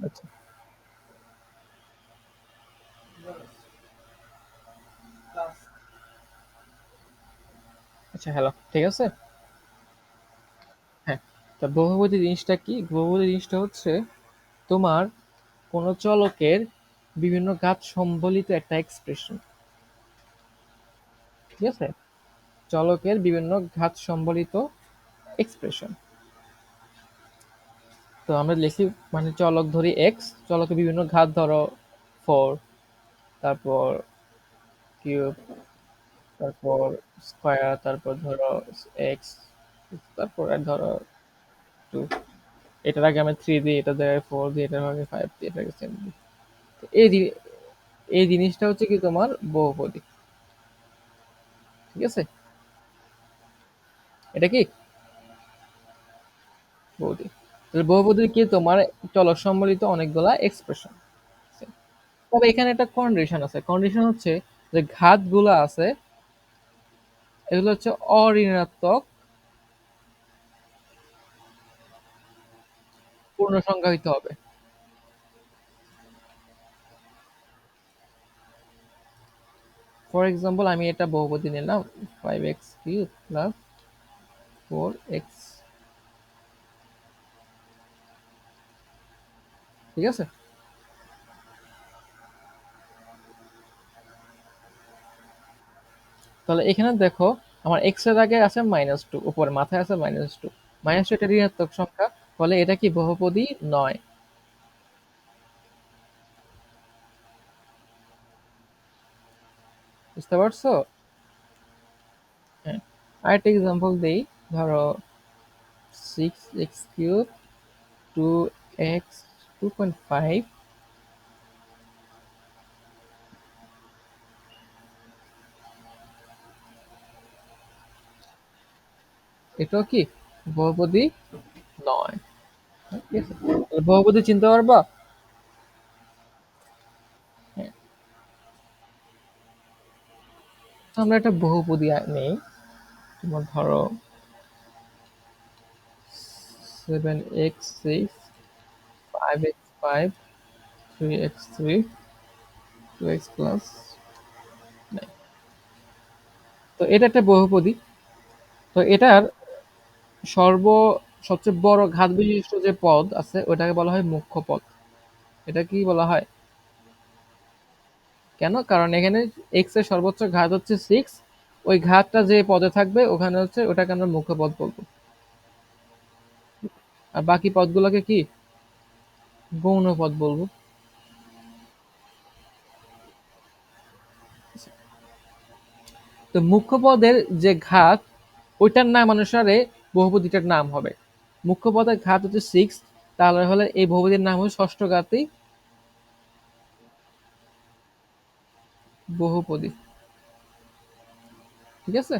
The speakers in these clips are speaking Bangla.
আচ্ছা আচ্ছা, হ্যালো, ঠিক আছে। হ্যাঁ, তা বহুপদী জিনিসটা কি? বহুপদী জিনিসটা হচ্ছে তোমার কোনো চলকের বিভিন্ন ঘাত সম্বলিত একটা এক্সপ্রেশন। ঠিক আছে, চলকের বিভিন্ন ঘাত সম্বলিত এক্সপ্রেশন। তো আমরা লিখি, মানে চলক ধরি এক্স, চলকের বিভিন্ন ঘাত ধরো ফোর, তারপর কিউব, তারপর স্কোয়ার, তারপর ধরো এক্স, তারপর আর ধরো টু। এটার আগে আমি থ্রি দিই, এটা জায়গায় ফোর দিই, এটার আগে ফাইভ দিই, এটাকে সেম দিই। তো এই জিনিসটা হচ্ছে কি তোমার বহুপদী। ঠিক আছে, এটা কি বহুপদী। তাহলে বহুপদী কি তোমার চলক সম্বলিত অনেকগুলা এক্সপ্রেশন। তবে এখানে একটা কন্ডিশন আছে, কন্ডিশন হচ্ছে যে ঘাতগুলো আছে এগুলো হচ্ছে অঋণাত্মক পূর্ণ সংখ্যা হইতে হবে। ফর এক্সাম্পল আমি এটা বহুপদী নিলাম, five x cube plus four x. ঠিক আছে, তাহলে এখানে দেখো আমার এক্স এর আগে আছে মাইনাস টু, উপরে মাথায় আছে মাইনাস টু। মাইনাস টু এটা ঋণাত্মক সংখ্যা, ফলে এটা কি বহুপদী নয়। বুঝতে পারছো? হ্যাঁ, আরেকটা এক্সাম্পল দেই। ধরো six x cube, two x, 2.5। এটাও কি বহুপদী নয়। ঠিক আছে, তাহলে বহুপদী চিনতে পারবা। হ্যাঁ, তো আমরা একটা বহুপদী নেই। তোমার ধরো seven x six, five x five, three x three, two x plus. তো এটা একটা বহুপদী। তো এটার সর্ব সবচেয়ে বড় ঘাত বিশিষ্ট যে পদ আছে ওটাকে বলা হয় মুখ্য পদ। এটা কি বলা হয়? কেন? কারণ এখানে এক্স এর সর্বোচ্চ ঘাত হচ্ছে সিক্স, ওই ঘাতটা যে পদে থাকবে ওখানে হচ্ছে ওটাকে আমরা মুখ্য পদ বলবো। আর বাকি পদগুলোকে কি গৌণ পদ বলবো। তো মুখ্য পদের যে ঘাত, ওইটার নাম অনুসারে বহুপদীটার নাম হবে। মুখ্য পদের ঘাত হচ্ছে সিক্স, তাহলে হলে এই বহুপদীর নাম হবে ষষ্ঠ ঘাতী বহুপদী। ঠিক আছে,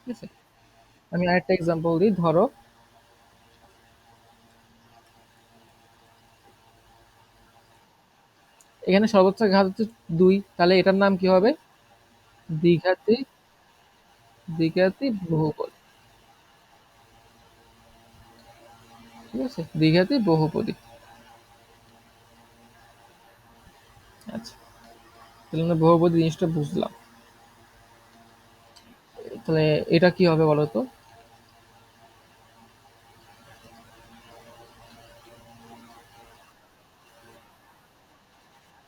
ঠিক আছে। আমি আরেকটা এক্সাম্পল দিই। ধরো এখানে সর্বোচ্চ ঘাত হচ্ছে দুই, তাহলে এটার নাম কি হবে? দ্বিঘাতী, দ্বিঘাতী বহুপদ। ঠিক আছে, দ্বিঘাতী বহুপদী। আচ্ছা, তাহলে আমরা বহুপদী জিনিসটা বুঝলাম। তাহলে এটা কি হবে বলো তো?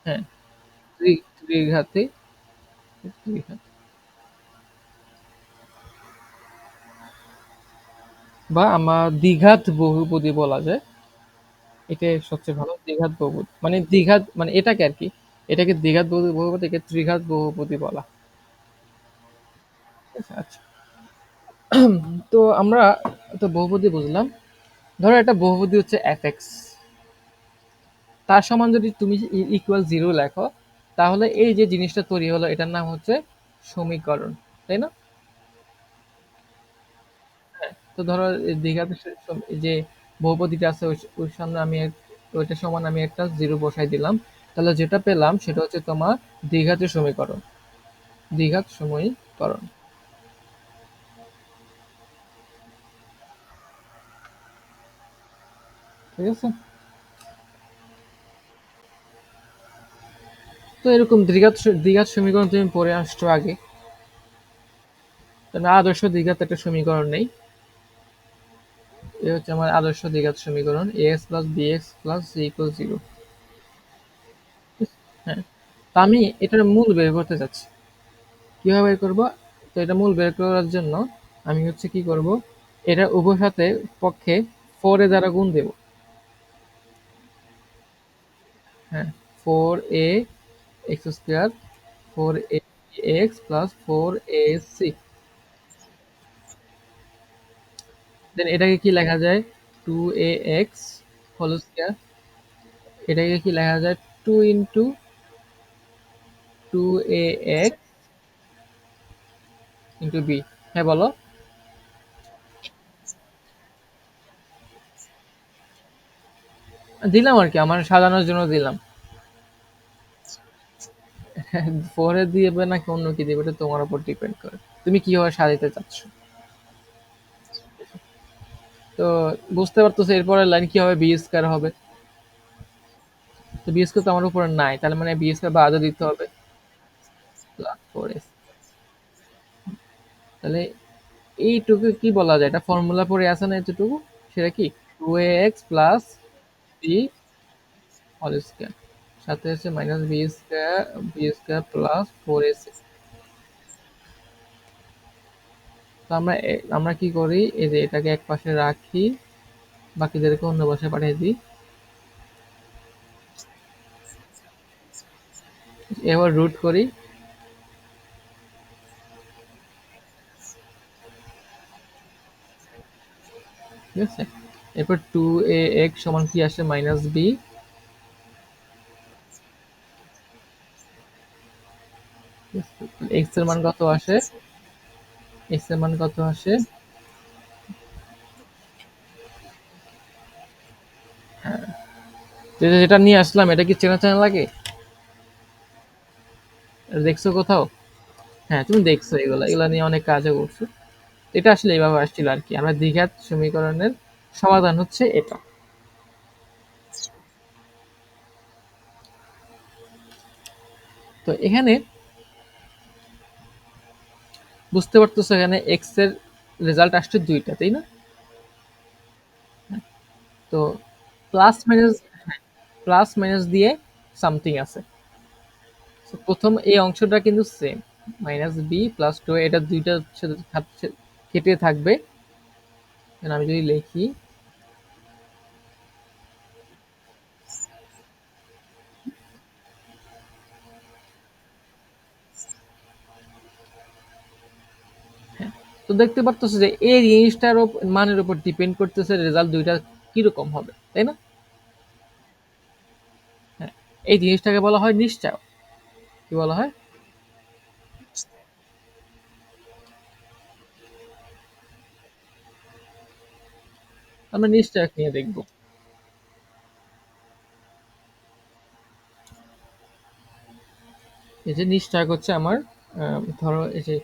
হ্যাঁ, ত্রিঘাতী, ত্রিঘাতী, বা আমার দ্বিঘাত বহুপদী বলা যায়। এটাই সবচেয়ে ভালো, দ্বিঘাত বহুপদী। মানে দ্বিঘাত মানে এটাকে আর কি, এটাকে দ্বিঘাত বহুপদী, একে ত্রিঘাত বহুপদী বলা। ঠিক আছে, আচ্ছা। তো আমরা তো বহুপদী বুঝলাম। ধরো একটা বহুপদী হচ্ছে এফ এক্স, তার সমান যদি তুমি ইকুয়াল জিরো লেখো, তাহলে এই যে জিনিসটা তৈরি হলো এটার নাম হচ্ছে সমীকরণ, তাই না? তো ধরো এই দ্বিঘাত এই যে বহুপদীটা আছে ওই সামনে আমি ওইটার সমান আমি একটা জিরো বসাই দিলাম, তাহলে যেটা পেলাম সেটা হচ্ছে তোমার দ্বিঘাতের সমীকরণ, দ্বিঘাত সমীকরণ। করণ। ঠিক আছে? তো এরকম দ্বিঘাত সমীকরণ তুমি পড়ে আসছো আগে। তাহলে আদর্শ দ্বিঘাত একটা সমীকরণ নেই। এ হচ্ছে আমার আদর্শ দ্বিঘাত সমীকরণ, ax plus bx plus c equal 0। হ্যাঁ, তো আমি এটার মূল বের করতে চাচ্ছি। কিভাবে বের করব? তো এটা মূল বের করার জন্য আমি হচ্ছে কি করব, এটা উভয় সাথে পক্ষে 4 এ দ্বারা গুণ দেব। হ্যাঁ, 4a x square, 4a x plus 4ac। দেন এটাকে কি লেখা যায়? 2ax whole square. এটাকে কি লেখা যায়? 2 ইন্টু 2ax ইন্টু b। হ্যাঁ বলো। দিলাম আর কি, আমার সাজানোর জন্য দিলাম। 4 এ দিবে নাকি অন্য কি দিবে এটা তোমার উপর ডিপেন্ড করে, তুমি কিভাবে সাজাতে চাচ্ছ। তো বুঝতে পারতেছো এরপরের লাইন কি হবে? বি স্কয়ার হবে। তো বি স্কয়ার তো আমার উপরে নাই, তাহলে মানে বি স্কয়ার বাদও দিতে হবে, প্লাস 4s। তাহলে এইটুকু কি বলা যায়, এটা ফর্মুলা পড়ে আছে না এতটুকু, সেটা কি 2ax plus B whole square, সাথে আছে minus B square plus 4ac। তো আমরা কি করি, এই যে এটাকে এক পাশে রাখি, বাকিদেরকে অন্য পাশে পাঠিয়ে দিই। এবার রুট করি। ঠিক আছে, এরপর 2ax সমান কি আসে? Minus B. এক্স এর মান কত আসে? এক্স এর মান কত আসে? যেটা নিয়ে আসলাম এটা কি চেনা চেনা লাগে? এটা দেখছো কোথাও? হ্যাঁ, তুমি দেখছো, এগুলা এগুলা নিয়ে অনেক কাজও করছো। এটা আসলে এইভাবে আসছিল আর কি, আমরা দ্বিঘাত সমীকরণের সমাধান হচ্ছে এটা। তো এখানে বুঝতে পারতেছো, এখানে এক্স এর রেজাল্ট আসছে দুইটা, তাই না? তো প্লাস মাইনাস, প্লাস মাইনাস দিয়ে সামথিং আছে। So, প্রথম এই অংশটা কিন্তু same, minus b plus two, এটা দুইটা সাথে কেটে থাকবে। And আমি যদি লিখি, তো দেখতে পারতেছো যে এই জিনিসটার মানের উপর ডিপেন্ড করতেছে রেজাল্ট দুইটা কিরকম হবে, তাই না? হ্যাঁ, এই জিনিসটাকে বলা হয় নিশ্চয়। কি বলা হয়? আমরা নিশ্চয়ক নিয়ে দেখব। এই যে নিশ্চয়ক হচ্ছে আমার, ধরো এই যে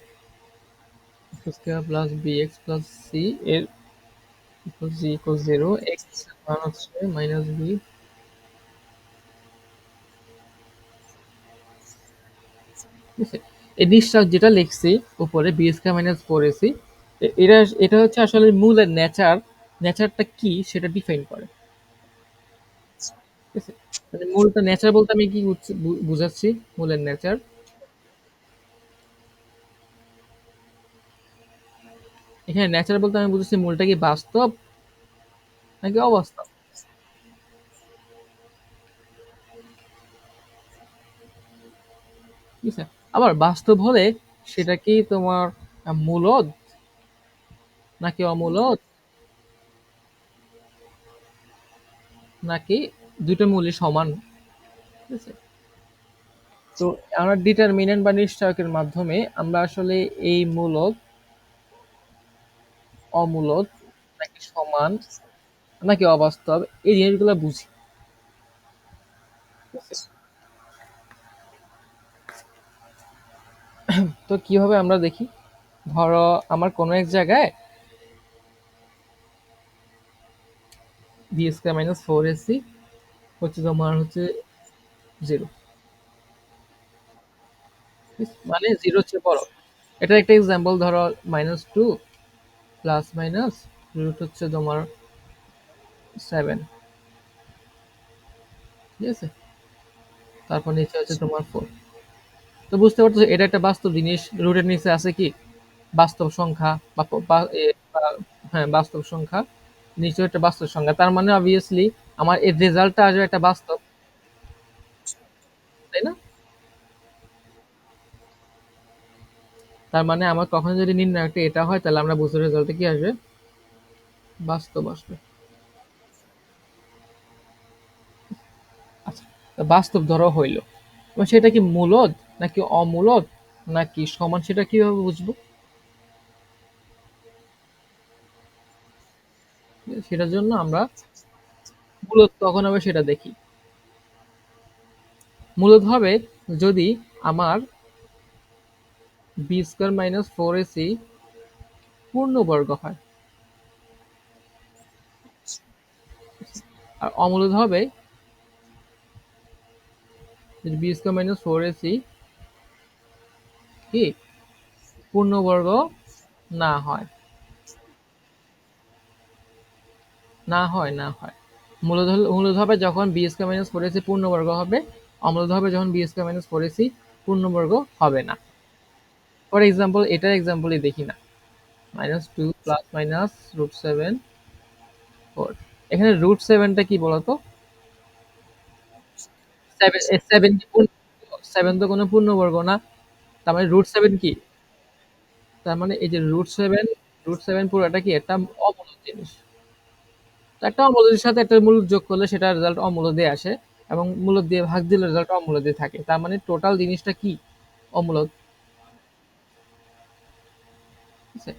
X square plus B x plus C এর equal G equal zero, X মান হচ্ছে মাইনাস বি। ঠিক আছে, এই নিশ্চয়ক যেটা লিখছি উপরে b square minus four a c, এটা এটা হচ্ছে আসলে মূলের নেচারটা কি সেটা ডিফাইন করে। ঠিক আছে, মানে মূলটা নেচার বলতে আমি কি বুঝাচ্ছি? মূলের নেচার, এখানে নেচার বলতে আমি বুঝাচ্ছি মূলটা কি বাস্তব নাকি অবাস্তব। ঠিক আছে, আবার বাস্তব হলে সেটা কি তোমার মূলদ নাকি অমূলদ, নাকি দুইটা মূলই সমান। ঠিক আছে, তো আমরা ডিটারমিনেন্ট বা নিশ্চয়কের মাধ্যমে আমরা আসলে এই মূলদ, অমূলদ, নাকি সমান, নাকি অবাস্তব, এই জিনিসগুলো বুঝি। ঠিক আছে? তো কিভাবে আমরা দেখি, ধরো আমার কোনো এক জায়গায় b square minus four a c হচ্ছে তোমার হচ্ছে জিরো, মানে জিরো চেয়ে বড়। এটা একটা এক্সাম্পল, ধরো minus two plus minus root হচ্ছে তোমার সেভেন, ঠিক আছে, তারপর নিচে হচ্ছে তোমার ফোর। তো বুঝতে পারছো এটা একটা বাস্তব জিনিস, রুটের নিচে আছে কি বাস্তব সংখ্যা বা হ্যাঁ বাস্তব সংখ্যা, নিচে একটা বাস্তব সংখ্যা, তার মানে অবভিয়াসলি আমার এর রেজাল্টটা আসবে একটা বাস্তব, তাই না? তার মানে আমার কখনো যদি নির্ণায়কটা এটা হয় তাহলে আমরা বুঝতে রেজাল্টে কি আসবে, বাস্তব আসবে। আচ্ছা, তো বাস্তব ধরো হইলো, এবার সেটা কি মূলদ নাকি অমূলদ নাকি সমান, সেটা কিভাবে বুঝবো? সেটার জন্য আমরা মূলদ তখন হবে সেটা দেখি। মূলদ হবে যদি আমার b square minus four a c পূর্ণবর্গ হয়, আর অমূলদ হবে যদি b square minus four a c কি পূর্ণবর্গ না হয়, না হয়। মূলদ হবে যখন b square minus four a c পূর্ণবর্গ হবে, অমূলদ হবে যখন b square minus four a c পূর্ণবর্গ হবে না। ফর এক্সাম্পল এটার এক্সাম্পলই দেখি না, minus two plus minus root seven four. এখানে রুট সেভেনটা কি বলতো, সেভেন সেভেন কি সেভেন তো কোনো পূর্ণবর্গ না, তার মানে রুট সেভেন কি, তার মানে এই যে রুট সেভেন পুরোটা কি একটা অমূলদ জিনিস। তো একটা অমূলদের সাথে একটা মূলদ যোগ করলে সেটা রেজাল্ট অমূলদে আসে, এবং মূলদ দিয়ে ভাগ দিলে রেজাল্ট অমূলদে থাকে, তার মানে টোটাল জিনিসটা কি অমূলদ, ঠিক আছে?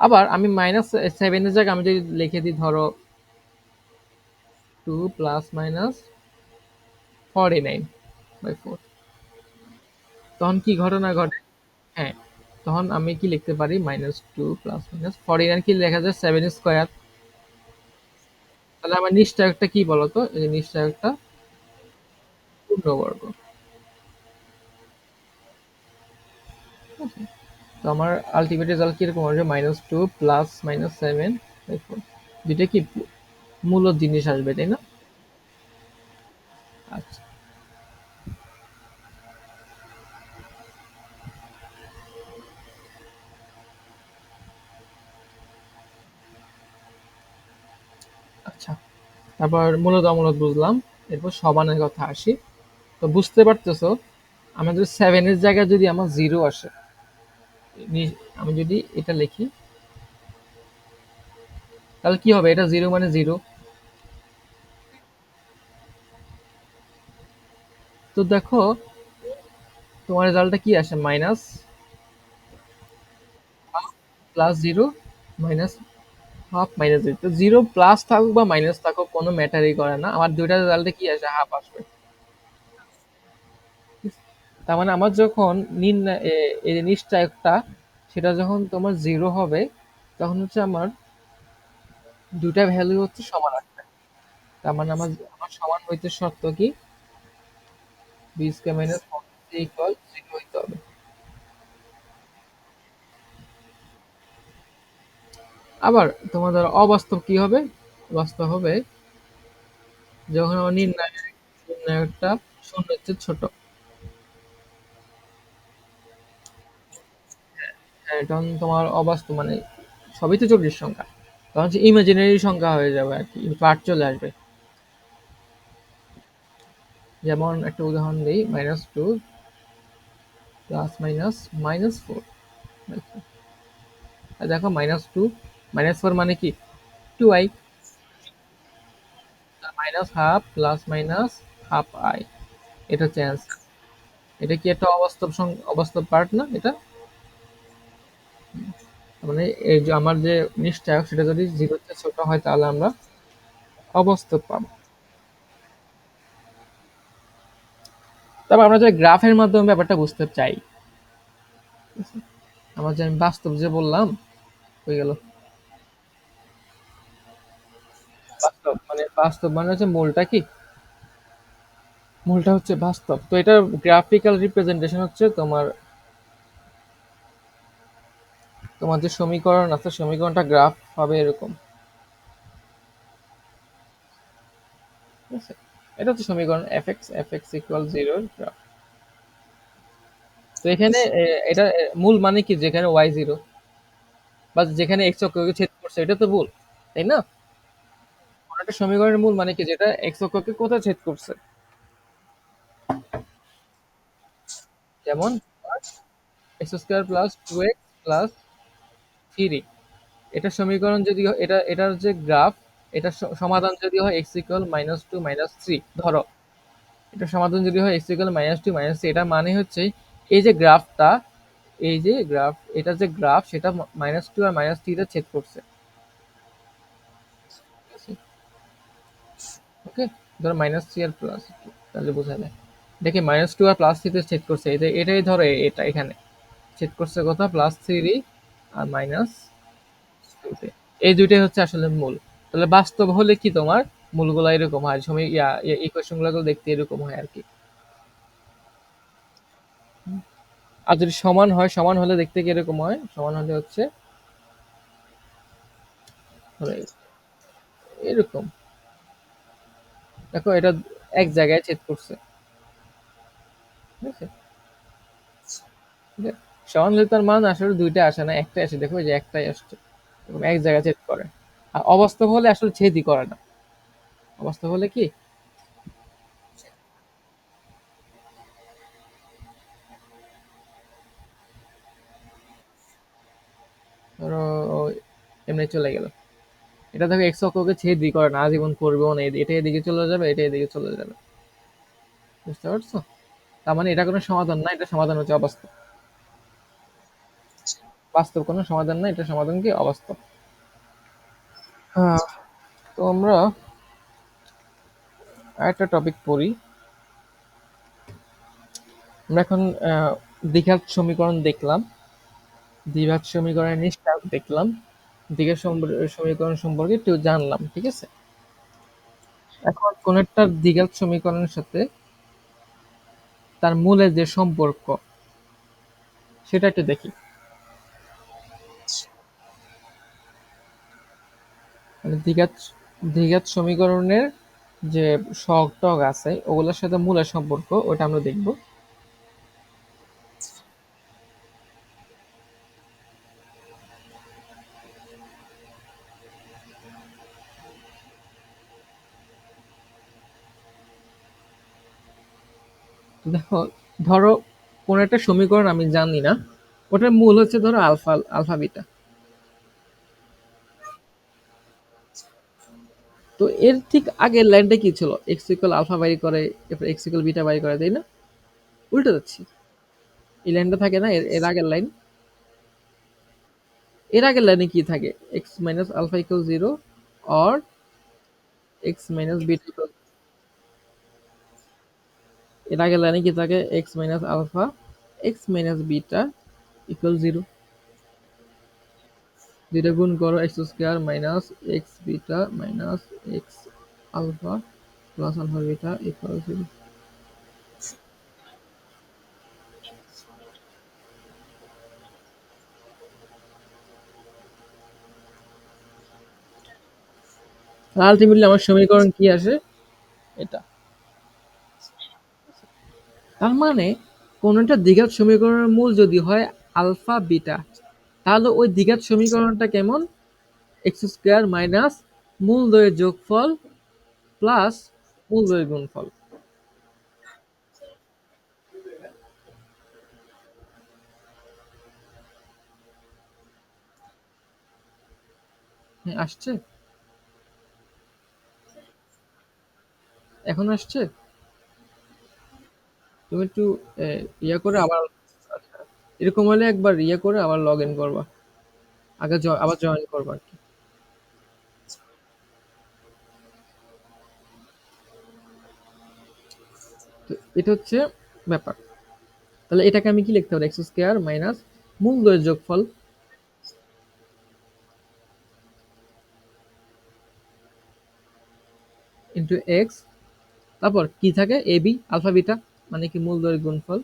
আবার আমি মাইনাস সেভেনের জায়গায় আমি যদি লিখে দিই ধরো টু প্লাস মাইনাস 49/4, তখন কি ঘটনা ঘটে? হ্যাঁ, তখন আমি কি লিখতে পারি, মাইনাস টু প্লাস মাইনাস 49 কি লেখা যায় সেভেন স্কোয়ার। তাহলে আমার নিশ্চয়কটা কি বলতো, এই যে নিশ্চয়কটা পূর্ণবর্গ। তো আমার আলটিমেট রেজাল্ট কিরকম আসবে, minus two plus minus seven by four, যেটা কি মূল জিনিস আসবে, তাই না? আচ্ছা, আচ্ছা, তারপর মূলত অমূলত বুঝলাম, এরপর সমানের কথা আসি। তো বুঝতে পারতেছো আমাদের সেভেনের জায়গায় যদি আমার জিরো আসে, আমি যদি এটা লিখি তাহলে কি হবে, এটা জিরো মানে জিরো। তো দেখো তোমার রেজাল্টটা কি আসে, minus plus zero minus half minus zero. তো জিরো প্লাস থাকুক বা মাইনাস থাকুক কোনো ম্যাটারই করে না, আমার দুইটা রেজাল্টে কি আসে, হাফ আসবে। তার মানে আমার যখন এই জিনিসটা একটা, সেটা যখন তোমার জিরো হবে তখন হচ্ছে আমার দুইটা ভ্যালু হচ্ছে সমান আসবে। তার মানে আমার আমার সমান হইতে শর্ত কি, b square minus four equal zero হইতে হবে। আবার তোমার ধরো অবাস্তব কি হবে, বাস্তব হবে যখন আমার নির্ণায়কটা শূন্যের চেয়ে ছোট। হ্যাঁ, তখন তোমার অবাস্তব মানে সবই তো জটিল সংখ্যা, তখন হচ্ছে ইমাজিনারি সংখ্যা হয়ে যাবে আর কি, পার্ট চলে আসবে। যেমন একটা উদাহরণ দিই, minus two plus minus minus four. দেখো মাইনাস টু মাইনাস ফোর মানে কি, two i, minus half plus minus half i, এটা হচ্ছে অ্যান্সার। এটা কি একটা অবাস্তব পার্ট না এটা? মানে এই যে আমার যে নিশ্চয়ক সেটা যদি জিরোর চেয়ে ছোট হয় তাহলে আমরা অবাস্তব পাবো। তারপর আমরা যদি গ্রাফের মাধ্যমে ব্যাপারটা বুঝতে চাই, আমার যে আমি বাস্তব যে বললাম হয়ে গেল। বাস্তব মানে হচ্ছে মূলটা কি, মূলটা হচ্ছে বাস্তব। তো এটার গ্রাফিক্যাল রিপ্রেজেন্টেশন হচ্ছে তোমার, তোমার যে সমীকরণ আছে সমীকরণটা গ্রাফ হবে এরকম, ঠিক আছে? এটা হচ্ছে সমীকরণ f(x) ইকুয়াল 0 গ্রাফ। তো এখানে এটা মূল মানে কি, যেখানে y 0 বা যেখানে x অক্ষকে ছেদ করছে এটা তো মূল, তাই না? কোন একটা সমীকরণের মূল মানে কি, যেটা x অক্ষকে কোথায় ছেদ করছে। যেমন x² প্লাস 2x প্লাস 3, এটা সমীকরণ যদি এটা এটার যে গ্রাফ, এটা সমাধান যদি হয় x ইকুয়াল -2 -3, ধরো এটা সমাধান যদি হয় x ইকুয়াল -2 -3, এটা মানে হচ্ছে এই যে গ্রাফটা, এই যে গ্রাফ, এটা যে গ্রাফ সেটা -2 আর -3 তে ছেদ করছে, ঠিক আছে? ওকে, ধরো -3 আর প্লাস, তাহলে বোঝা যায় দেখি -2 আর +3 তে ছেদ করছে, এটাই ধরো এটা এখানে ছেদ করছে কথা +3 আর -2 তে, এই দুইটাই হচ্ছে আসলে মূল। তাহলে বাস্তব হলে কি তোমার মূলগুলো এরকম হয়, সময় ইকুয়েশন গুলো দেখতে এরকম হয় আর কি। আর যদি সমান হয়, সমান হলে দেখতে কি এরকম হয়, সমান হলে হচ্ছে ধরো এরকম, দেখো এটা এক জায়গায় ছেদ করছে, ঠিক আছে? ঠিক আছে? সমান হলে তার মান আসলে দুইটা আসে না, একটাই আসে, দেখো এই যে একটাই আসছে, এরকম এক জায়গায় ছেদ করে। আর অবাস্তব হলে আসলে ছেদই করে না, অবাস্তব হলে কি, ধরো এমনি চলে গেল, এটা দেখো এক্স অক্ষকে ছেদই করে না, আজীবন করবেও না, এটা এদিকে চলে যাবে, এটা এদিকে চলে যাবে, বুঝতে পারছো? তার মানে এটা কোনো সমাধান না, এটা সমাধান হচ্ছে অবাস্তব। বাস্তব কোনো সমাধান না, এটা সমাধান কি, অবাস্তব। হ্যাঁ, তো আমরা আরেকটা টপিক পড়ি। আমরা এখন দ্বিঘাত সমীকরণ দেখলাম, দ্বিঘাত সমীকরণের নিষ্কার দেখলাম, দ্বিঘাত সমীকরণ সম্পর্কে একটু জানলাম, ঠিক আছে? এখন কোন একটা দ্বিঘাত সমীকরণের সাথে তার মূলের যে সম্পর্ক সেটা একটু দেখি। মানে দ্বিঘাত দ্বিঘাত সমীকরণের যে সহগ টগ আছে ওগুলোর সাথে মূলের সম্পর্ক, ওটা আমরা দেখব। তো দেখো, ধরো কোন একটা সমীকরণ আমি জানি না, ওটার মূল হচ্ছে ধরো আলফা, আলফা বিটা। তো এর ঠিক আগের লাইনটা কি ছিল, এক্স ইকুয়াল আলফা বাই করে, এরপর এক্স ইকুয়াল বিটা বাই করে, তাই না? উল্টো যাচ্ছি, এই লাইনটা থাকে না, এর আগের লাইন, এর আগের লাইনে কি থাকে, x minus alpha equal 0 or x minus beta equal, এর আগের লাইনে কি থাকে, x minus alpha x minus beta equal 0, দুইটা গুণ করো, x square minus x beta minus x alpha plus alpha beta equal 0। Ultimately আমার সমীকরণ কি আসে, এটা। তার মানে কোন একটা দ্বিঘাত সমীকরণের মূল যদি হয় আলফা বিটা, তাহলে ওই দ্বিঘাত সমীকরণটা কেমন, এক্স স্কোয়ার মাইনাস মূল দ্বয়ের যোগফল প্লাস মূল দ্বয়ের গুণফল। হ্যাঁ, আসছে, এখন আসছে। তুমি একটু ইয়া করে আবার, আচ্ছা, এরকম হলে একবার ইয়ে করে আবার লগ ইন করবা, আগে আবার জয়েন করবা আর কি। তো এটা হচ্ছে ব্যাপার। তাহলে এটাকে আমি কি লিখতে পারি, এক্স স্কোয়ার মাইনাস মূলদয়ের যোগফল ইন্টু এক্স, তারপর কি থাকে এ বি আলফা বিটা, মানে কি মূলদয়ের গুণফল।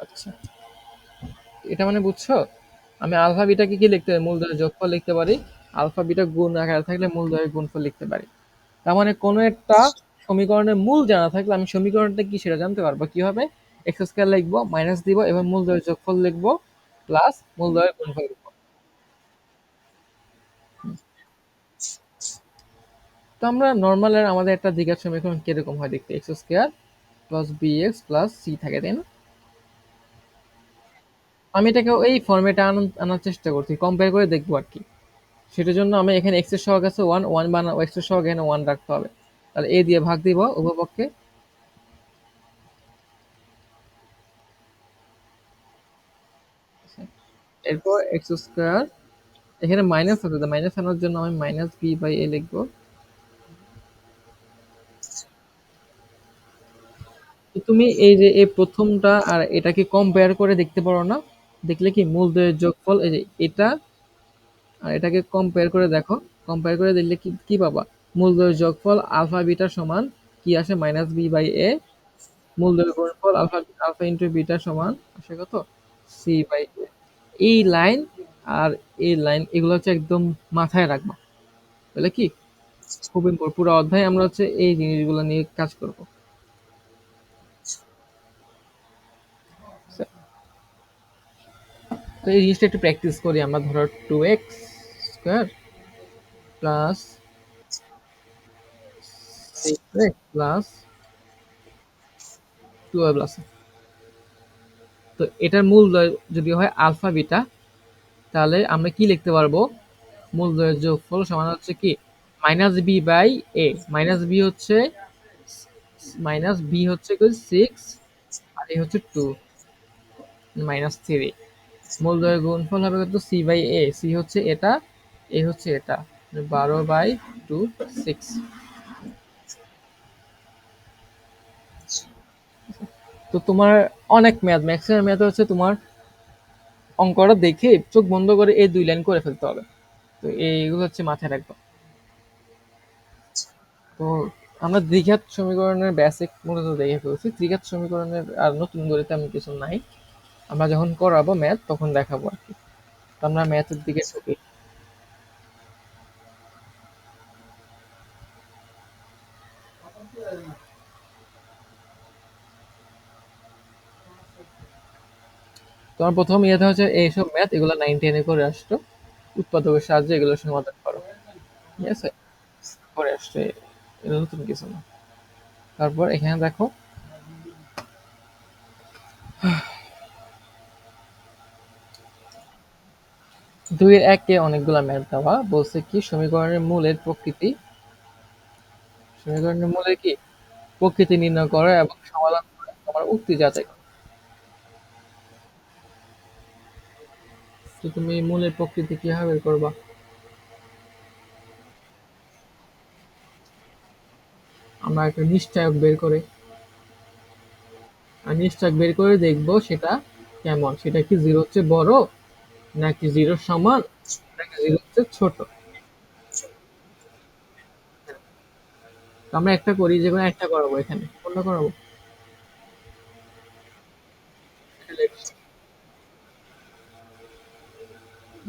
আচ্ছা, এটা মানে বুঝছো, আমি আলফা বিটাকে কি লিখতে পারি, মূলদয়ের যোগফল লিখতে পারি, আলফা বিটা গুণ আকারে থাকলে মূলদয়ের গুণফল লিখতে পারি। তার মানে কোনো একটা সমীকরণের মূল জানা থাকলে আমি সমীকরণটা কি সেটা জানতে পারবো কিভাবে, এক্স স্কয়ার লিখবো, মাইনাস দিব, এবং মূলদয়ের যোগফল লিখবো, প্লাস মূলদয়ের গুণফল লিখবো। তো আমরা নর্মাল আমাদের একটা দ্বিঘাত সমীকরণ কিরকম হয় দেখতে, x square plus B x plus c থাকে, তাই না? আমি এটাকে এই ফর্মেটে আনার চেষ্টা করছি, কম্পেয়ার করে দেখবো আর কি। সেটার জন্য আমি এখানে এক্স এর সহগ আছে ওয়ান, ওয়ান বানা এক্স এর সহগ এখানে ওয়ান রাখতে হবে। তাহলে এ দিয়ে ভাগ দিব উভয়পক্ষে। এরপর এক্স স্কয়ার, এখানে মাইনাস আছে, মাইনাস আনার জন্য আমি মাইনাস বি বাই এ লিখবো। তো তুমি এই যে এই প্রথমটা আর এটাকে কম্পেয়ার করে দেখতে পারো না, দেখলে কি মূলদয়ের যোগফল, এই যে এটা আর এটাকে কম্পেয়ার করে দেখো, কম্পেয়ার করে দেখলে কি কি পাবা, মূলদয়ের যোগফল আলফা বিটা সমান কি আসে মাইনাস বি বাই এ, মূলদয়ের গুণফল আলফা আলফা ইন্টু বিটা সমান আসে কত, সি বাই এ। এই লাইন আর এই লাইন এগুলো হচ্ছে একদম মাথায় রাখবা, তাহলে কি খুব ইম্পর্টেন্ট, পুরো অধ্যায় আমরা হচ্ছে এই জিনিসগুলো নিয়ে কাজ করব। তো এই জিনিসটা একটু প্র্যাকটিস করি আমরা, ধরো two x square plus six x plus twelve আছে। তো এটার মূলদয় যদি হয় আলফা বিটা, তাহলে আমরা কি লিখতে পারবো, মূলদয়ের যোগফল সমান হচ্ছে কি minus b by a, minus b হচ্ছে কি সিক্স, আর এ হচ্ছে টু, মাইনাস থ্রি, মূলদয়ের গুণফল হবে কত সি বাই এ, সি হচ্ছে এটা, এ হচ্ছে এটা, 12/2 6। তো তোমার অনেক ম্যাথ, ম্যাক্সিমাম ম্যাথ হচ্ছে তোমার অঙ্কটা দেখে চোখ বন্ধ করে এই দুই লাইন করে ফেলতে হবে। তো এইগুলো হচ্ছে মাথায় রাখবো। তো আমরা দ্বিঘাত সমীকরণের বেসিক মূলত দেখে ফেলছি, ত্রিঘাত সমীকরণের আর নতুন করে তেমন কিছু নাই, আমরা যখন করাবো ম্যাথ তখন দেখাবো আর কি। তো আমরা ম্যাথের দিকে ঢুকি। তোমার প্রথম ইয়েতে হচ্ছে এইসব ম্যাথ এগুলো 9 10 করে আসতো, উৎপাদকের সাহায্যে এগুলো সমাধান করো, ঠিক আছে, করে আসছে, এটা নতুন কিছু না। তারপর এখানে দেখো, 2 এর 1 অনেকগুলা ম্যাথ দেওয়া, বলছে কি সমীকরণের মূলের প্রকৃতি, সমীকরণের মূলের কি প্রকৃতি নির্ণয় করো এবং সমাধান করে তোমার উক্তি যাচাই করো। তো তুমি মূলের প্রকৃতি কিভাবে বের করবা, আমরা একটা নিশ্চায়ক বের করে, আর নিশ্চায়ক বের করে দেখবো সেটা কেমন, সেটা কি জিরো হচ্ছে বড়, নাকি জিরোর সমান, নাকি জিরো হচ্ছে ছোট। তো আমরা একটা করি, যে কোনো একটা করাবো, এখানে কোনটা করাবো,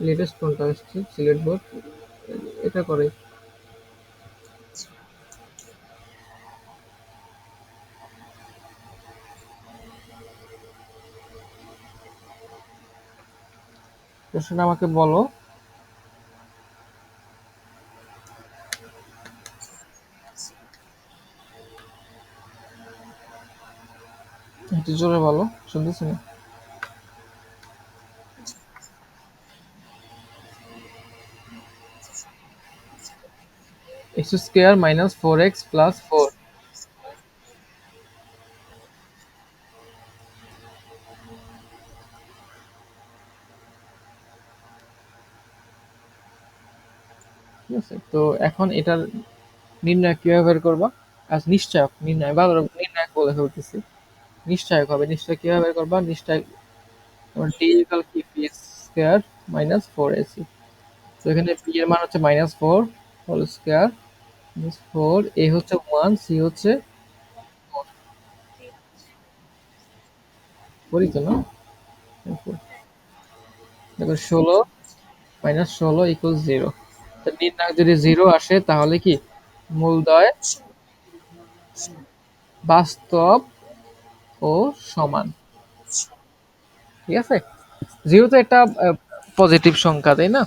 লেটেস্ট কোনটা আসছে সিলেট বোর্ড, এটা করে। প্রশ্নটা আমাকে বলো। একটু জোরে বলো, শুনতেছি না। X square minus 4x plus 4, ঠিক আছে? তো এখন এটার নির্ণয় কিভাবে বের করবা? নিশ্চয়ক নির্ণয় ভালো, নির্ণায়ক বলে ফেলতেছি। নিশ্চয়ক হবে। নিশ্চয়ক কিভাবে বের করবা? নিশ্চয়ক তোমার d ইকুয়াল কি p স্কয়ার মাইনাস 4ac। তো এখানে p এর মান হচ্ছে -4 হোল স্কয়ার মিনস 4, a হচ্ছে 1, c হচ্ছে 4, করি তো না? দেখো 16 -16 ইকুয়াল 0। তো নির্ণায়ক যদি 0 আসে তাহলে কি মূলদ্বয় বাস্তব ও সমান। ঠিক আছে? 0 তো একটা পজিটিভ সংখ্যা, তাই না?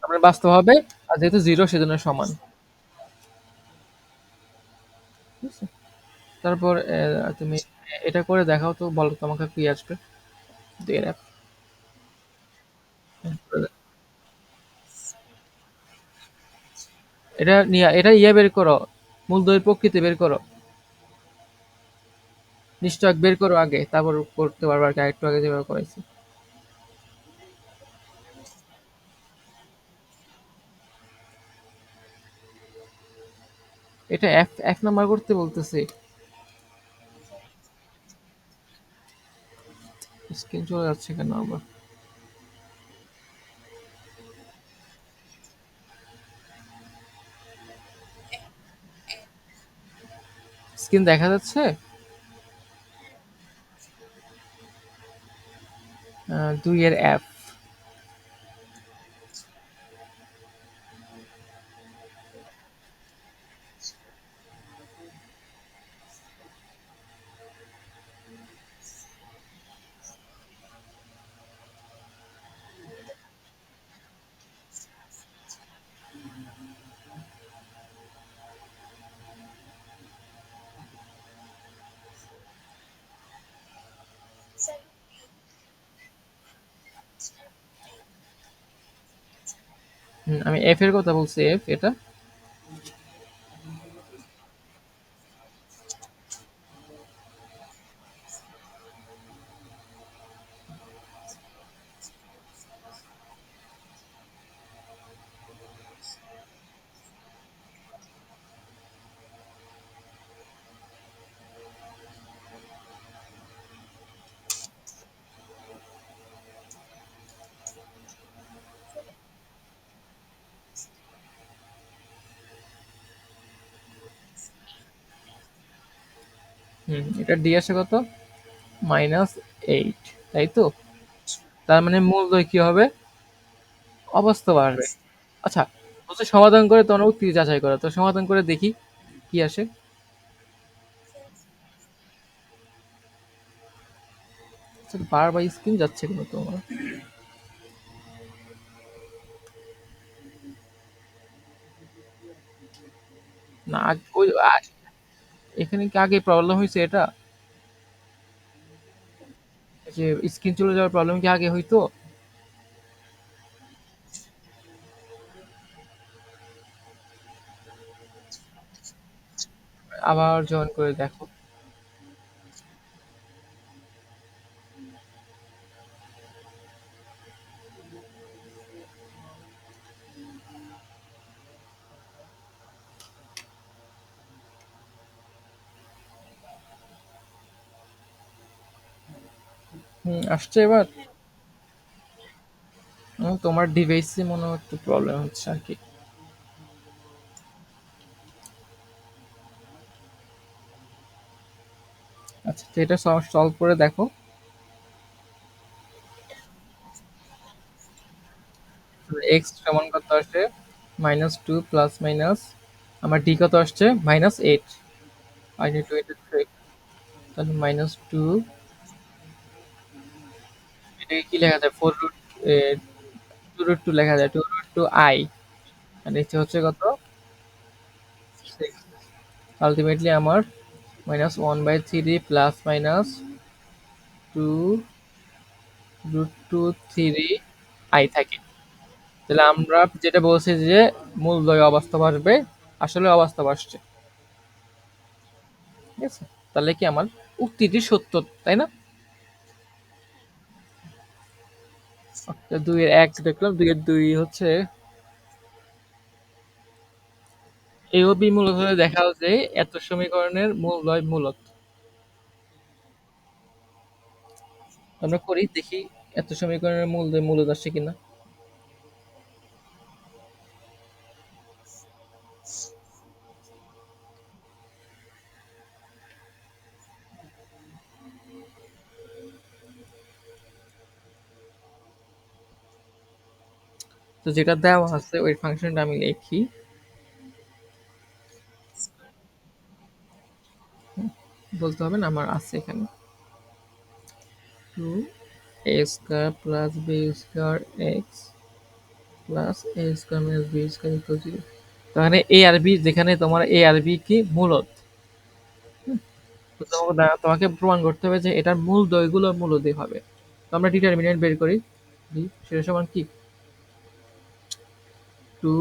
আমরা বাস্তব হবে, আর যেহেতু 0 সেজন্য সমান। ঠিক আছে? তারপর তুমি এটা করে দেখাও তো, বলো তোমাকে কি আসবে। দিয়ে রাখ। এটা ইয়ে বের করো, মূলদ্বয়ের প্রকৃতি বের করো, নিশ্চয়ক বের করো আগে, তারপর করতে পারবে আর কি, আরেকটু আগে যেভাবে করেছি। এটা এক নাম্বার করতে বলতেছি। স্ক্রিন চলে যাচ্ছে কেন আবার? স্ক্রিন দেখা যাচ্ছে? 2 এর এফ। আমি এফ এর কথা বলছি, এফ এটা। এটা ডি আসে কত? -8, তাই তো? তার মানে মূলদ্বয় কি হবে? অবাস্তব আসবে। আচ্ছা, বলছে সমাধান করে তোমার উক্তি যাচাই করা, তো সমাধান করে দেখি কি আসে। আচ্ছা, বারবার স্ক্রিন যাচ্ছে কেন তোমার? না এখানে কি আগে প্রবলেম হয়েছে এটা? যে স্ক্রিন চলে যাওয়ার প্রবলেম কি আগে হইতো? আবার জয়েন করে দেখো। আসছে এবার? তোমার ডিভাইসে মনে হয় একটু প্রবলেম হচ্ছে আর কি। আচ্ছা, তো এটা সলভ করে দেখো। এক্স সমান কত আসে? -2 প্লাস মাইনাস, আমার ডি কত আসছে? -8। আই নিড টু ইন্টারসেক্ট, তাহলে -2, এটাকে কি লেখা যায়? 4 রুট 2 রুট 2 লেখা যায়, 2 রুট 2 আই, আর নিচে হচ্ছে কত? 6। আলটিমেটলি আমার -1/3 প্লাস মাইনাস 2 রুট 2 3 আই থাকে। তাহলে আমরা যেটা বলছি যে মূলদ্বয় অবাস্তব আসবে, আসলে অবাস্তব আসছে। ঠিক আছে? তাহলে কি আমার উক্তিটি সত্য, তাই না? 2 এর 1 দেখলাম, 2 এর 2 হচ্ছে এ ও বি মূলত হলে দেখাও যে এত সমীকরণের মূলদ্বয় মূলত। আমরা করি দেখি এত সমীকরণের মূলদ্বয় মূলত আসছে কিনা। তো যেটা দেওয়া আছে ওই ফাংশনটা আমি লিখি। বলতে হবে না, আমার আছে এখানে। Two A square plus B square X plus A square minus B square equal zero. তাহলে এ আর বি, যেখানে তোমার এ আর বি কি মূলত, তো তোমাকে প্রমাণ করতে হবে যে এটার মূল দয়গুলো মূলদয় হবে। তো আমরা ডিটারমিনেন্ট বের করি। সেটা সমান কি, two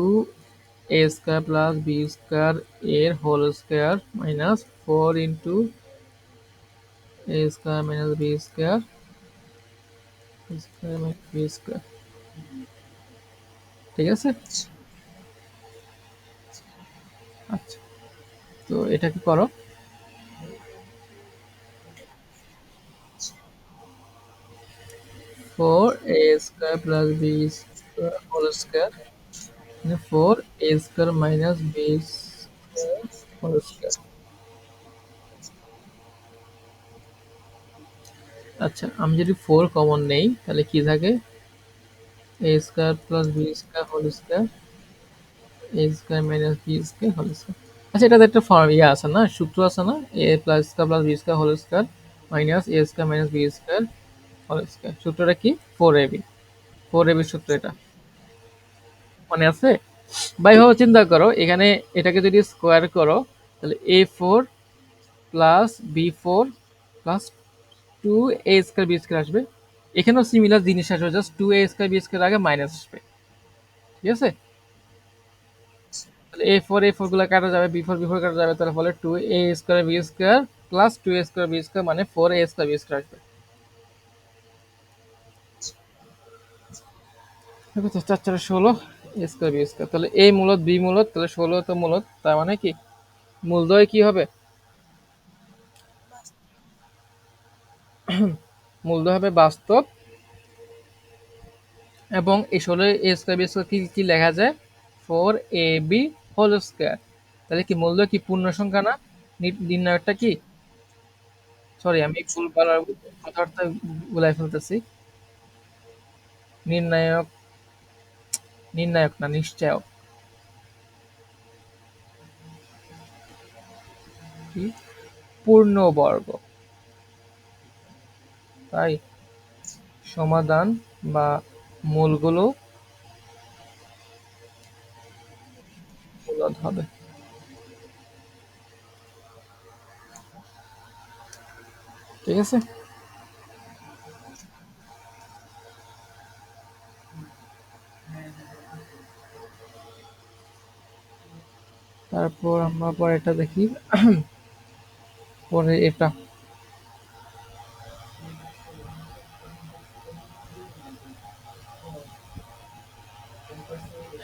A square plus B square এর whole square minus four into A square minus B square square minus B square. ঠিক আছে। আচ্ছা, তো এটা কি করো, four A square plus B square whole square মানে four A square minus B square whole square. আচ্ছা, আমি যদি ফোর কমন নেই তাহলে কি থাকে, A square plus B square whole square A square minus B square whole square. আচ্ছা, এটাতে একটা ফর্ম ইয়ে আছে না, সূত্র আছে না, A plus square plus B square whole square minus A square minus B square whole square. সূত্রটা কি, four A B, four A B সূত্র এটা মনে আছে? বা এভাবে চিন্তা করো, এখানে এটাকে যদি স্কোয়ার করো তাহলে A four plus B four plus two A square B square আসবে। এখানেও সিমিলার জিনিস আসবে, just two A square B square আগে মাইনাস আসবে। ঠিক আছে। তাহলে এ ফোর গুলো কাটা যাবে, বি ফোর কাটা যাবে, তাহলে ফলে two A square B square plus two A square B square মানে four A square B square আসবে। দেখো তো, চার চারে ষোলো এ স্কোয়ার বি স্কোয়ার, তাহলে এ মূলত বি মূলত, তাহলে ষোলো তো মূলত, তার মানে কি মূলদ্বয় কি হবে, মূলদ্বয় হবে বাস্তব। এবং এই ষোলো এ স্কোয়ার বি স্কোয়ার কি কি লেখা যায়, four A B whole square. তাহলে কি মূলদ্বয় কি পূর্ণ সংখ্যা না, নির্ণায়কটা কি, সরি আমি ভুল বলার কথাবার্তা গুলাই ফেলতেছি, নির্ণায়ক, নির্ণায়ক না নিশ্চয়ক, কি পূর্ণবর্গ। তাই সমাধান বা মূলগুলো মূলদ হবে। ঠিক আছে। তারপর আমরা পরে এটা দেখি, পরে এটা,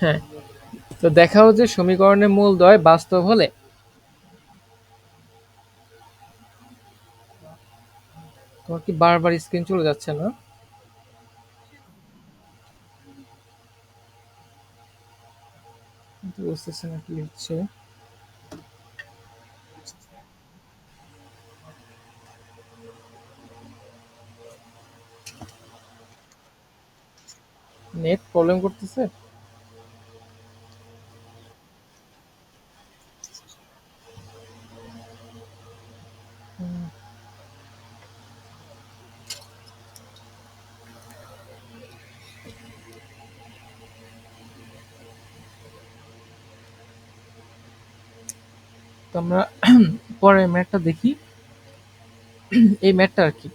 হ্যাঁ, তো দেখাও যে সমীকরণের মূলদ্বয় বাস্তব হলে, তোমার কি বারবার স্ক্রিন চলে যাচ্ছে না? বুঝতেছে না কি হচ্ছে। নেট প্রবলেম করতেছে। তো আমরা পরের ম্যাথটা দেখি। এই ম্যাথটা আর কি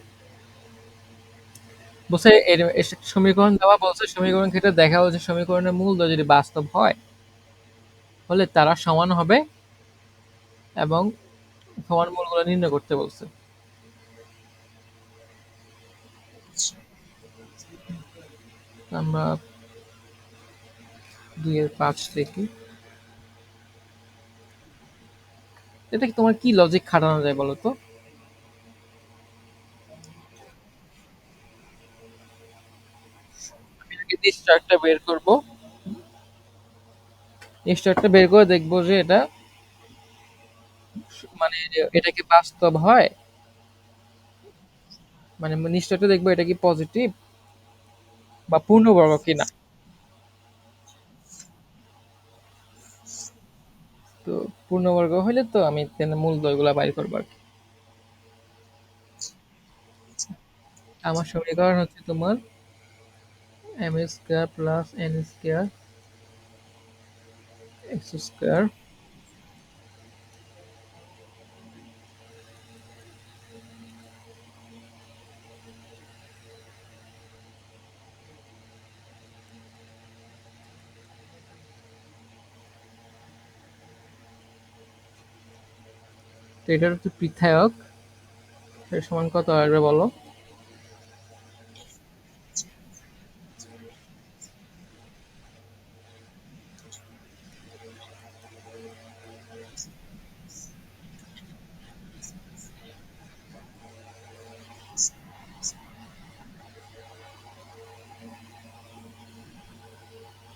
বলছে, এর সমীকরণ দেওয়া বলছে, সমীকরণ ক্ষেত্রে দেখা হচ্ছে সমীকরণের মূলদ্বয় যদি বাস্তব হয় হলে তারা সমান হবে এবং সমান মূলগুলো নির্ণয় করতে বলছে। আমরা 2-5 দেখি। এটা কি তোমার কি লজিক খাটানো যায় বলো তো? নিশ্চয় বের করব, নিশ্চয় বের করে দেখবো যে এটা মানে এটা কি বাস্তব হয়, মানে নিশ্চয়টা দেখবো এটা কি পজিটিভ বা পূর্ণবর্গ কিনা। তো পূর্ণবর্গ হইলে তো আমি মূলদয়গুলা বাইর করবো আর কি। আমার সমীকরণ হচ্ছে তোমার m square plus N square x square. তো এটার হচ্ছে পৃথায়ক, এর সমান কত আসবে বলো?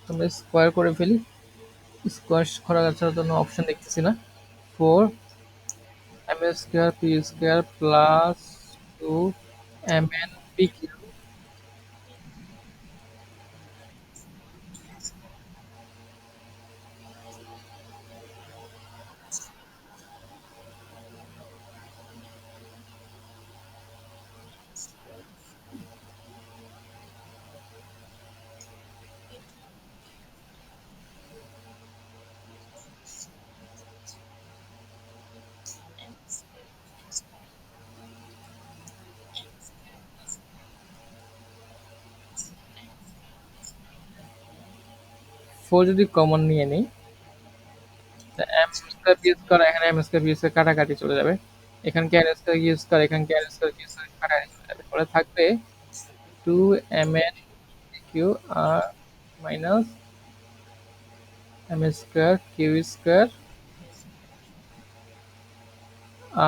তোমরা স্কোয়ার করে ফেলি, স্কোয়ার করার ছাড়া তো অপশন দেখতেছি না। Four m square P square plus two M N P q. Four যদি কমন নিয়ে নিই, এম স্কোয়ার পি স্কোয়ার, এখানে এম স্কোয়ার পি স্কোয়ার কাটাকাটি চলে যাবে, এখানে কি আর স্কোয়ার ইউ স্কোয়ার, এখানে কি আর স্কোয়ার কিউ স্কোয়ার কাটাকাটি চলে যাবে, পরে থাকবে two M N Q R minus M square Q square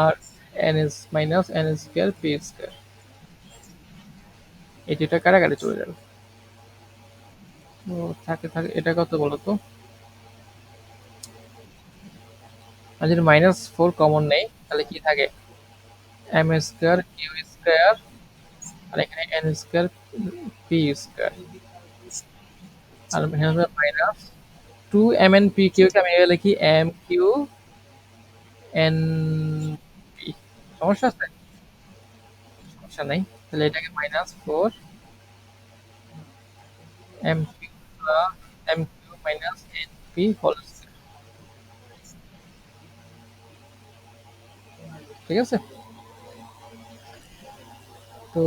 আর N S minus N square P square. এই দুটা কাটাকাটি চলে যাবে। তো থাকে থাকে এটা কত বলো তো? আর যদি মাইনাস ফোর কমন নেই তাহলে কি থাকে? এম স্কোয়ার কিউ স্কোয়ার আর এখানে এন স্কোয়ার পি স্কোয়ার, আর এখানে হবে minus two M N P Q কে আমি এভাবে লিখি এম কিউ এন পি। সমস্যা আছে? সমস্যা নাই। তাহলে এটাকে minus four m q plus m q minus n p whole square. ঠিক আছে। তো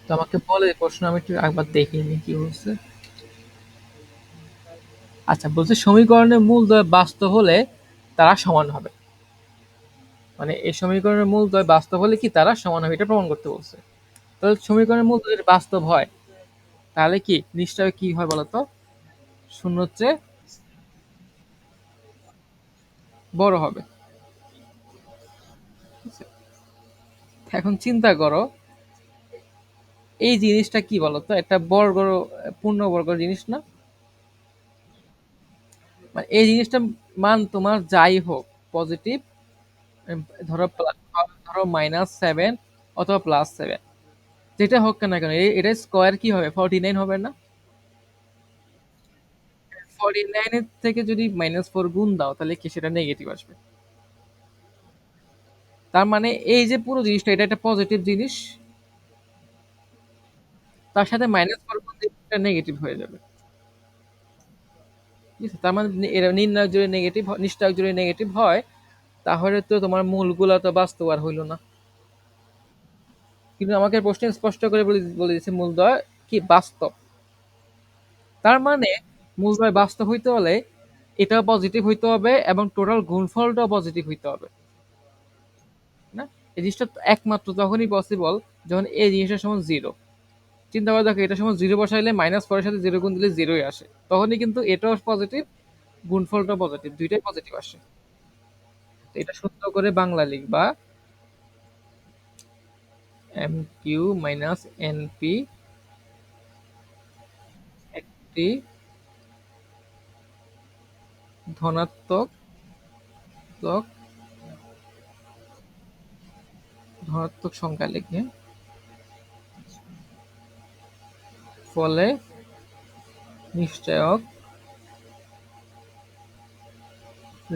তো আমাকে বলে প্রশ্ন, আমি একটু একবার দেখিনি কি বলছে। আচ্ছা, বলছে সমীকরণের মূলদ্বয় বাস্তব হলে তারা সমান হবে। মানে এই সমীকরণের মূলদ্বয় বাস্তব হলে কি তারা সমান হবে, এটা প্রমাণ করতে বলছে। তাহলে সমীকরণের মূলদ্বয় যদি বাস্তব হয় তাহলে কি নিশ্চয় কি হয় বলতো? শূন্য হচ্ছে বড় হবে। এখন চিন্তা করো, এই জিনিসটা কি বলতো, একটা বর্গ, পূর্ণবর্গ জিনিস না? মানে এই জিনিসটা মান তোমার যাই হোক, পজিটিভ, ধরো ধরো -7 অথবা +7, যেটা হোক না কেন এটা স্কোয়ার কি হবে, 49 হবে না? 49 এর থেকে যদি -4 গুণ দাও তাহলে কি সেটা নেগেটিভ আসবে? তার মানে এই যে পুরো জিনিসটা এটা একটা পজিটিভ জিনিস, তার সাথে -4 গুণ দিলে এটা নেগেটিভ হয়ে যাবে। ঠিক আছে? তার মানে এরা নির্ণায়ক যদি নেগেটিভ, নিশ্চয়ক যদি নেগেটিভ হয় তাহলে তো তোমার মূলগুলা তো বাস্তব আর হইল না। কিন্তু আমাকে প্রশ্নে স্পষ্ট করে বলে দিচ্ছে মূলদ্বয় কি বাস্তব। তার মানে মূলদ্বয় বাস্তব হইতে হলে এটাও পজিটিভ হইতে হবে এবং টোটাল গুণফলটাও পজিটিভ হইতে হবে, না? এই জিনিসটা তো একমাত্র তখনই পসিবল যখন এই জিনিসটা সমান জিরো। চিন্তা করে দেখো, এটা সমান জিরো বসাইলে -4 এর সাথে জিরো গুণ দিলে জিরোই আসে, তখনই কিন্তু এটাও পজিটিভ গুণফলটা পজিটিভ, দুইটাই পজিটিভ আসে। তো এটা সুন্দর করে বাংলা লিখবা, m q minus n p একটি ধনাত্মক ধনাত্মক ধনাত্মক সংখ্যা লিখে, ফলে নিশ্চয়ক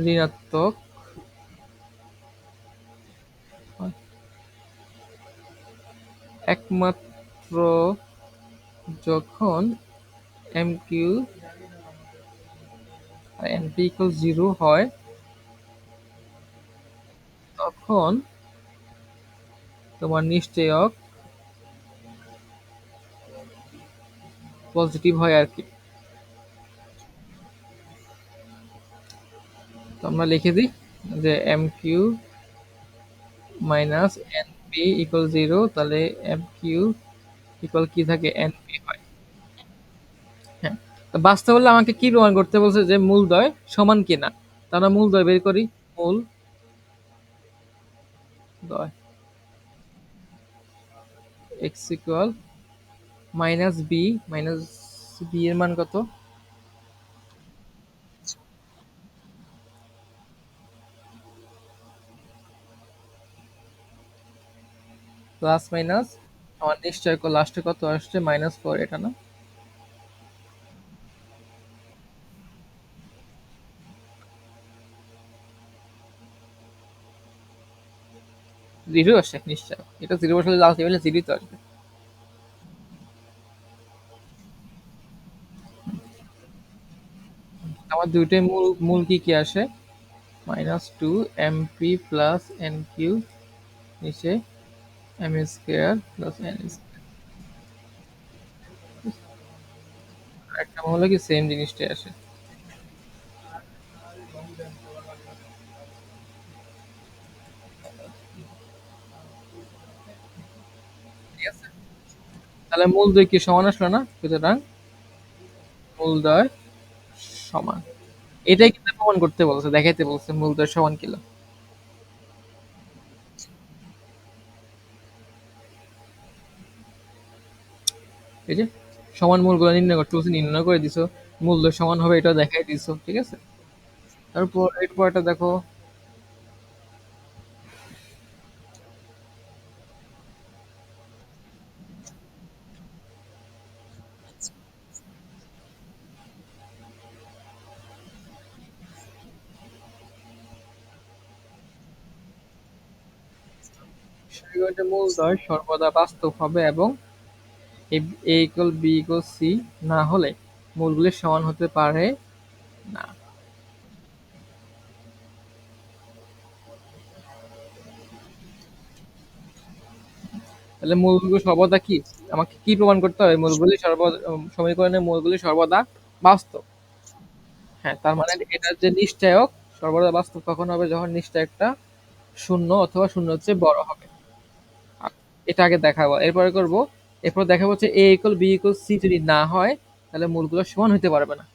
ঋণাত্মক হয়। একমাত্র যখন M Q R N p equal zero হয়, তখন তোমার নিশ্চয়ক পজিটিভ হয় আর কি। তো আমরা লিখে দিই যে m q minus n p equal zero, তাহলে এম কিউ ইকুয়াল কি থাকে, এন পি হয়। হ্যাঁ, তো বাস্তবে আমাকে কি প্রমাণ করতে বলছে, যে মূলদ্বয় সমান কিনা। তা আমরা মূলদ্বয় বের করি, মূল দয় x equal minus b, minus b এর মান কত, প্লাস মাইনাস আমার নিশ্চয় লাস্টে কত আসছে, -4, এটা না? জিরো আসে নিশ্চয়, এটা জিরো বসালে আলটিমেটলি জিরো তো আসবে। আমার দুইটাই মূল, মূল কি কি আসে, -2 M P plus N Q, নিচে M square plus N square, একটা হলো কি সেম জিনিসটাই আসে। ঠিক আছে, তাহলে মূল দুই কি সমান আসলো না, সুতরাং মূল দ্বয় সমান। এটাই কিন্তু প্রমাণ করতে বলছে, দেখাইতে বলছে মূল দ্বয় সমান কিনা। এই যে সমান মূলগুলো নির্ণয় করতে বলছে, নির্ণয় করে দিছো, মূল দ্বয় সমান হবে এটা দেখাই দিছো, ঠিক আছে। তারপর এরপরটা দেখো, সমীকরণের মূল দ্বয় সর্বদা বাস্তব হবে এবং এ ইকুয়াল বি ইকুয়াল সি না হলে মূলগুলি সমান হতে পারে না। তাহলে মূলগুলো সর্বদা কি, আমাকে কি প্রমাণ করতে হবে, মূলগুলি সর্বদা, সমীকরণের মূলগুলি সর্বদা বাস্তব। হ্যাঁ, তার মানে এটার যে নিশ্চয়ক সর্বদা বাস্তব কখন হবে, যখন নিশ্চয়কটা শূন্য অথবা শূন্যের চেয়ে বড় হবে। এটা আগে দেখাবো, এরপরে করব। এরপর দেখাবো হচ্ছে এ ইকুয়াল বি ইকুয়াল সি যদি না হয়, তাহলে মূলগুলো সমান হতে পারবে না।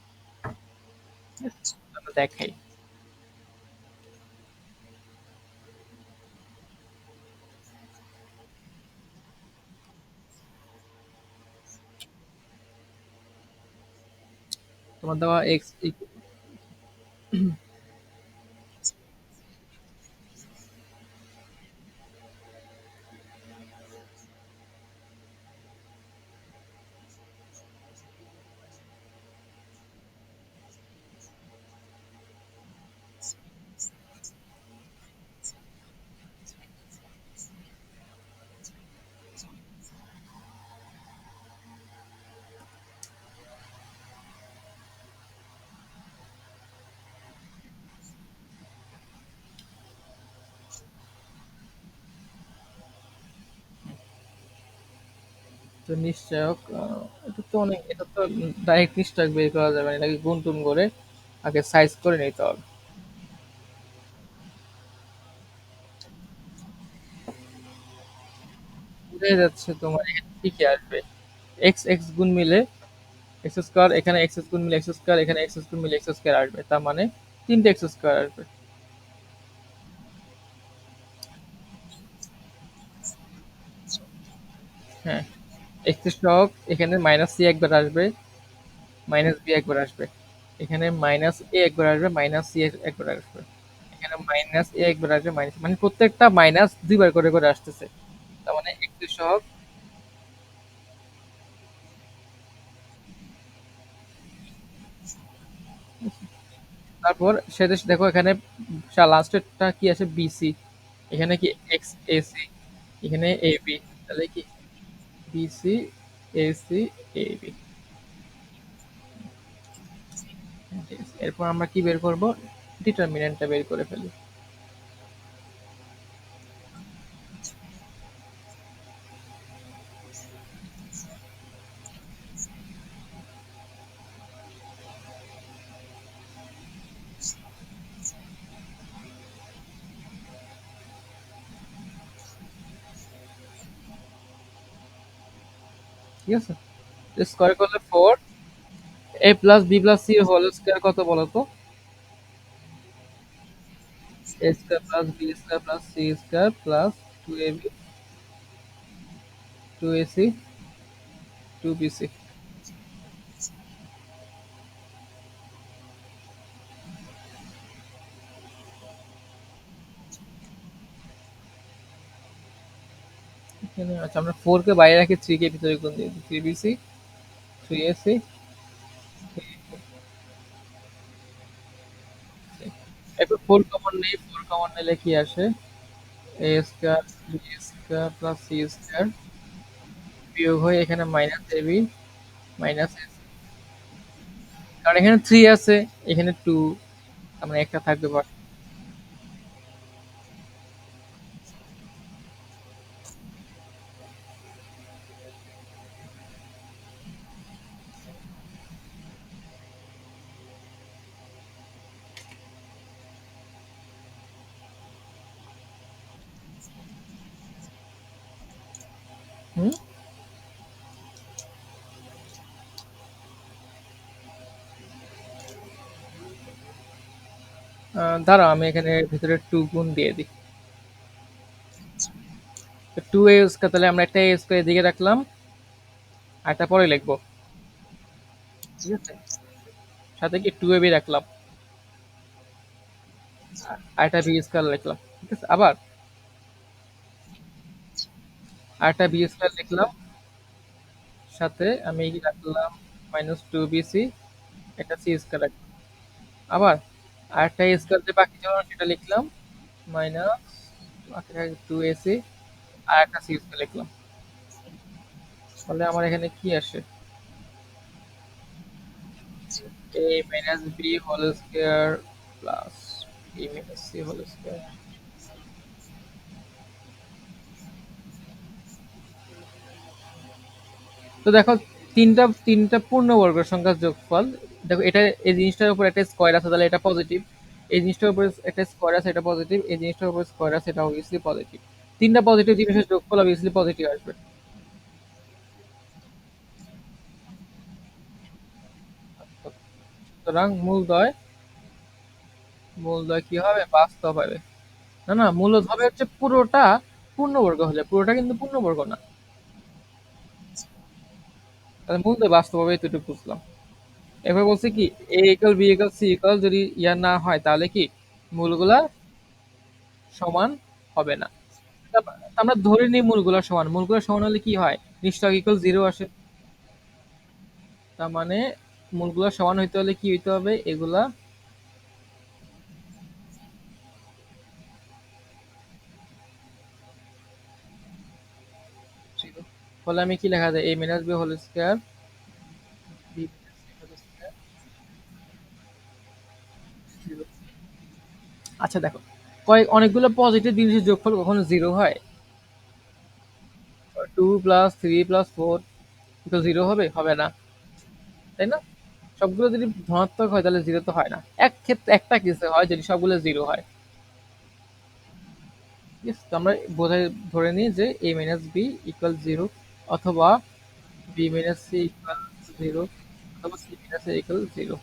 আমরা দেখাই, তোমার দেওয়া এক্স, তো নিশ্চয়ক এটা তো অনেক, এটা তো ডাইরেক্ট নিশ্চয়ক বের করা যাবে না, এটাকে গুণ টুন করে আগে সাইজ করে নিতে হবে। বুঝে যাচ্ছে তোমার, এখানে কি কি আসবে, এক্স এক্স গুণ মিলে এক্স স্কোয়ার এখানে এক্স স্কোয়ার মিলে এক্স স্কোয়ার, এখানে এক্স স্কোয়ার মিলে এক্স স্কোয়ার আসবে, তার মানে তিনটে এক্স স্কোয়ার আসবে। হ্যাঁ, এক্স এর সহগ এখানে মাইনাস সি একবার আসবে, মাইনাস বি একবার আসবে, এখানে মাইনাস এ একবার আসবে, মাইনাস সি একবার আসবে, এখানে মাইনাস এ একবার আসবে, মাইনাস, মানে প্রত্যেকটা মাইনাস দুইবার করে করে আসতেছে। তার মানে এক্স এর সহগ, তারপর সেটা দেখো এখানে লাস্টেরটা কি আছে, বিসি, এখানে কি এক্স এসি, এখানে এ বি, তাহলে কি বিসি এসি এ বি। এরপর আমরা কি বের করব, ডিটারমিনেন্টটা বের করে ফেলি। ঠিক আছে, স্কোয়ার করলে 4, A plus B plus C whole square কত বলো তো? A square plus B square plus C square plus 2ab 2ac 2bc। এখানে আচ্ছা, আমরা 4 কে বাইরে রাখি, 3 কে ভিতরে গুণ দিয়ে দিই, 3bc 3ac। এরপর 4 কমন নেই, 4 কমন নিলে কি আসে, A square B square plus C square, বিয়োগ হয়ে এখানে মাইনাস এবি মাইনাস, কারণ এখানে 3 আছে, এখানে 2, আমরা একটা থাকবে পার। হুম, দাঁড়াও আমি এখানে ভিতরে 2 গুণ দিয়ে দিই। তো 2a স্কয়ার, তাহলে আমরা একটা a স্কয়ার এদিকে রাখলাম, আর একটা পরে লিখবো, ঠিক আছে, সাথে কি 2ab রাখলাম, আর একটা বি স্কয়ার লিখলাম, ঠিক আছে, আবার আর একটা বি স্কয়ার লিখলাম, সাথে আমি কি রাখলাম, মাইনাস 2bc, একটা সি স্কয়ার রাখলাম, আবার আর একটা স্কয়ার যে বাকি ছিল না সেটা লিখলাম, মাইনাস বাকি থাকে 2ac, আর একটা সি স্কয়ার লিখলাম। তাহলে আমার এখানে কি আসে, a minus B whole square plus b minus c whole square. তো দেখো, তিনটা তিনটা পূর্ণবর্গ সংখ্যার যোগফল, দেখো এটা এই জিনিসটার উপর একটা স্কয়ার আছে, তাহলে এটা পজিটিভ, এই জিনিসটার উপর একটা স্কয়ার আছে, এটা পজিটিভ, এই জিনিসটার উপর স্কয়ার আছে, এটা অবভিয়াসলি পজিটিভ। তিনটা পজিটিভ জিনিসের যোগফল অবভিয়াসলি পজিটিভ আসবে। সুতরাং মূলদয় কি হবে, বাস্তব হবে। না না, মূলদ হবে হচ্ছে পুরোটা পূর্ণবর্গ হলে, পুরোটা কিন্তু পূর্ণবর্গ না, তাহলে মূলদয় বাস্তব হবে, এতটুকু বুঝলাম। এবার বলছে কি, A equal B equal C equal যদি ইয়ার না হয়, তাহলে কি মূলগুলা সমান হবে না। আমরা ধরে নিই মূলগুলা সমান, মূলগুলা সমান হলে কি হয়, নিশ্চয় ইকুয়াল জিরো আসে। তার মানে মূলগুলা সমান হইতে হলে কি হইতে হবে, এগুলা জিরো। ফলে আমি কি লেখা যায়, A minus B whole square, B whole square zero. আচ্ছা দেখো, অনেকগুলো পজিটিভ জিনিসের যোগফল কখনো জিরো হয়? 2 + 3 + 4 তো জিরো হবে, হবে না, তাই না? সবগুলো যদি ধনাত্মক হয় তাহলে জিরো তো হয় না, এক ক্ষেত্রে একটা কেসে হয় যদি সবগুলো জিরো হয়। ঠিক আছে, তো আমরা ধরে নিই যে a minus B equal zero, অথবা B minus C equal zero, অথবা C minus A equal 0।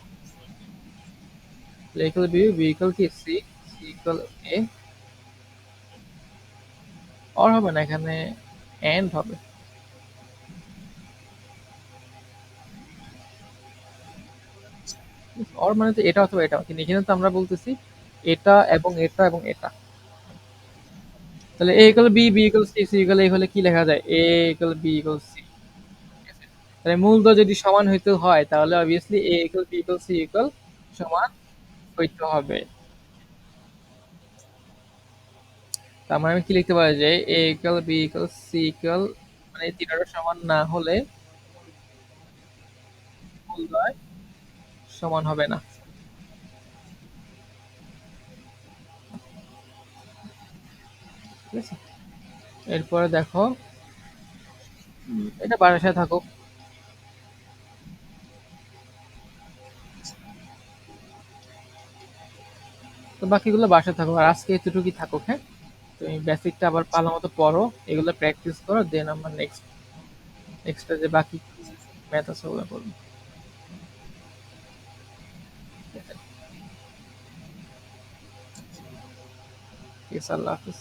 A equal B, B equal কি C, C equal A. Or হবে না, এখানে এন্ড হবে। অর মানে তো এটা অথবা এটা, কিন্তু এখানে তো আমরা বলতেছি এটা এবং এটা এবং এটা। তাহলে A equal B, B equal C, C equal A হলে কি লেখা যায়? A equal B equal C. তাহলে মূলদয় যদি সমান হইতে হয় তাহলে obviously A equal B equal C equal সমান হইতে হবে। তার মানে আমি কি লিখতে পারি যে A equal B equal C equal, মানে এই তিনটা সমান না হলে মূলদয় সমান হবে না। ঠিক আছে, এরপরে দেখো, এটা বাসায় থাকুক, তো বাকিগুলো বাসায় থাকুক, আর আজকে এতটুকুই থাকুক। হ্যাঁ, তুমি বেসিকটা আবার ভালো মতো পড়ো, এগুলো প্র্যাকটিস করো, দেন আমরা নেক্সট নেক্সট যে বাকি ম্যাথ আছে ওগুলো করবো। ঠিক আছে, আল্লাহ হাফিজ।